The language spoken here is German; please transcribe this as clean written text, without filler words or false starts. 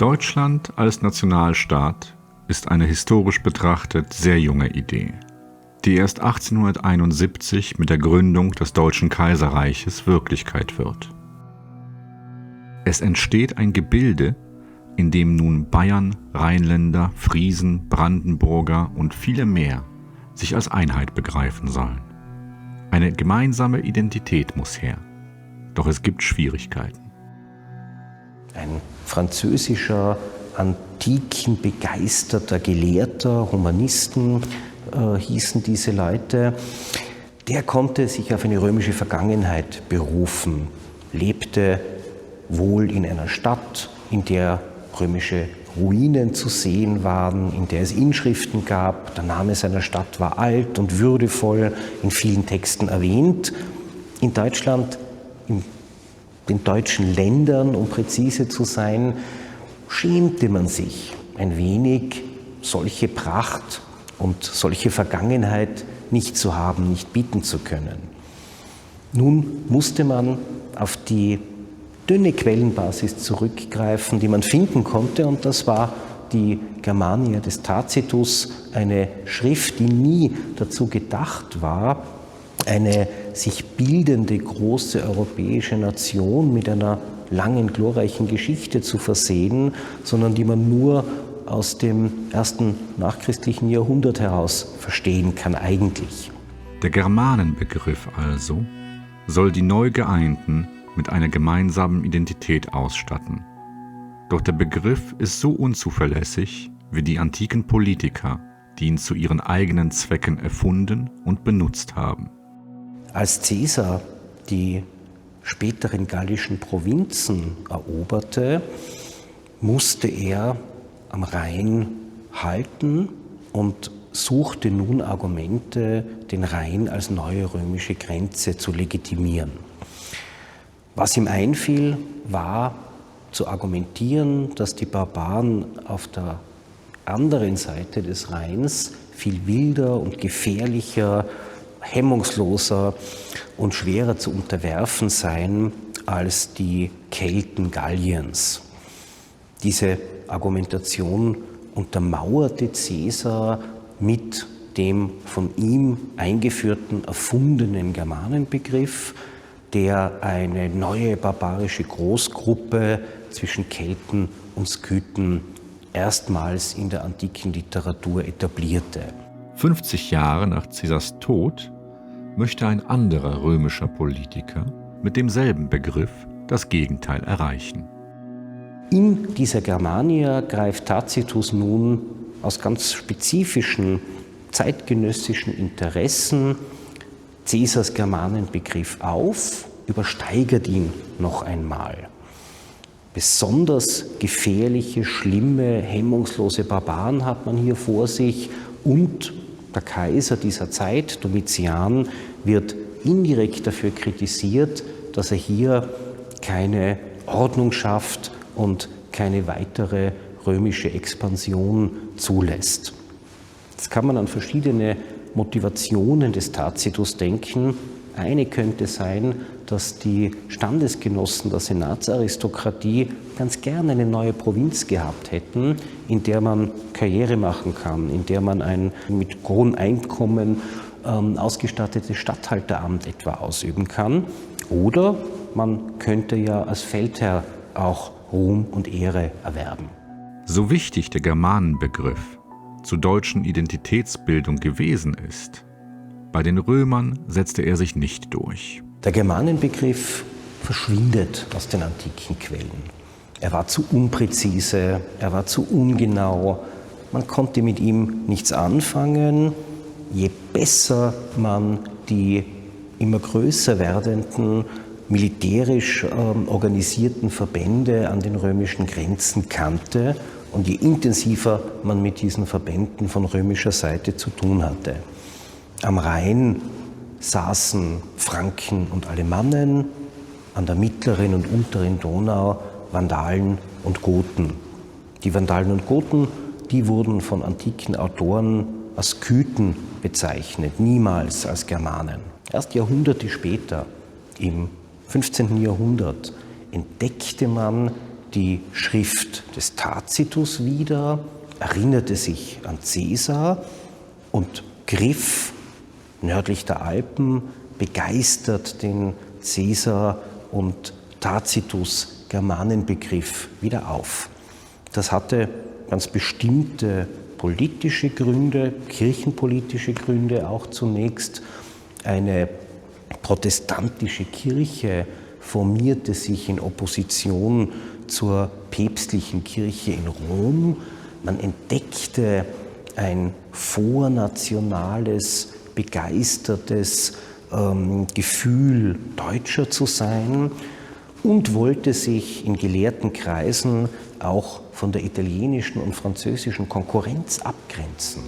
Deutschland als Nationalstaat ist eine historisch betrachtet sehr junge Idee, die erst 1871 mit der Gründung des Deutschen Kaiserreiches Wirklichkeit wird. Es entsteht ein Gebilde, in dem nun Bayern, Rheinländer, Friesen, Brandenburger und viele mehr sich als Einheit begreifen sollen. Eine gemeinsame Identität muss her, doch es gibt Schwierigkeiten. Ein französischer, antikenbegeisterter Gelehrter, Humanisten hießen diese Leute, der konnte sich auf eine römische Vergangenheit berufen, lebte wohl in einer Stadt, in der römische Ruinen zu sehen waren, in der es Inschriften gab. Der Name seiner Stadt war alt und würdevoll, in vielen Texten erwähnt. In Deutschland, in den deutschen Ländern, um präzise zu sein, schämte man sich ein wenig, solche Pracht und solche Vergangenheit nicht zu haben, nicht bieten zu können. Nun musste man auf die dünne Quellenbasis zurückgreifen, die man finden konnte, und das war die Germania des Tacitus, eine Schrift, die nie dazu gedacht war, eine sich bildende große europäische Nation mit einer langen, glorreichen Geschichte zu versehen, sondern die man nur aus dem ersten nachchristlichen Jahrhundert heraus verstehen kann eigentlich. Der Germanenbegriff also soll die neu Geeinten mit einer gemeinsamen Identität ausstatten. Doch der Begriff ist so unzuverlässig wie die antiken Politiker, die ihn zu ihren eigenen Zwecken erfunden und benutzt haben. Als Caesar die späteren gallischen Provinzen eroberte, musste er am Rhein halten und suchte nun Argumente, den Rhein als neue römische Grenze zu legitimieren. Was ihm einfiel, war zu argumentieren, dass die Barbaren auf der anderen Seite des Rheins viel wilder und gefährlicher, hemmungsloser und schwerer zu unterwerfen seien als die Kelten Galliens. Diese Argumentation untermauerte Caesar mit dem von ihm eingeführten, erfundenen Germanenbegriff, der eine neue barbarische Großgruppe zwischen Kelten und Skythen erstmals in der antiken Literatur etablierte. 50 Jahre nach Caesars Tod möchte ein anderer römischer Politiker mit demselben Begriff das Gegenteil erreichen. In dieser Germania greift Tacitus nun aus ganz spezifischen zeitgenössischen Interessen Caesars Germanenbegriff auf, übersteigert ihn noch einmal. Besonders gefährliche, schlimme, hemmungslose Barbaren hat man hier vor sich, und der Kaiser dieser Zeit, Domitian, wird indirekt dafür kritisiert, dass er hier keine Ordnung schafft und keine weitere römische Expansion zulässt. Jetzt kann man an verschiedene Motivationen des Tacitus denken. Eine könnte sein, dass die Standesgenossen der Senatsaristokratie ganz gerne eine neue Provinz gehabt hätten, in der man Karriere machen kann, in der man ein mit hohem Einkommen ausgestattetes Statthalteramt etwa ausüben kann. Oder man könnte ja als Feldherr auch Ruhm und Ehre erwerben. So wichtig der Germanenbegriff zur deutschen Identitätsbildung gewesen ist, bei den Römern setzte er sich nicht durch. Der Germanenbegriff verschwindet aus den antiken Quellen. Er war zu unpräzise, er war zu ungenau, man konnte mit ihm nichts anfangen. Je besser man die immer größer werdenden, militärisch organisierten Verbände an den römischen Grenzen kannte und je intensiver man mit diesen Verbänden von römischer Seite zu tun hatte. Am Rhein saßen Franken und Alemannen, an der mittleren und unteren Donau Vandalen und Goten. Die Vandalen und Goten, die wurden von antiken Autoren als Skythen bezeichnet, niemals als Germanen. Erst Jahrhunderte später, im 15. Jahrhundert, entdeckte man die Schrift des Tacitus wieder, erinnerte sich an Caesar und griff nördlich der Alpen begeistert den Caesar- und Tacitus-Germanenbegriff wieder auf. Das hatte ganz bestimmte politische Gründe, kirchenpolitische Gründe auch zunächst. Eine protestantische Kirche formierte sich in Opposition zur päpstlichen Kirche in Rom. Man entdeckte ein vornationales, begeistertes Gefühl, Deutscher zu sein und wollte sich in gelehrten Kreisen auch von der italienischen und französischen Konkurrenz abgrenzen.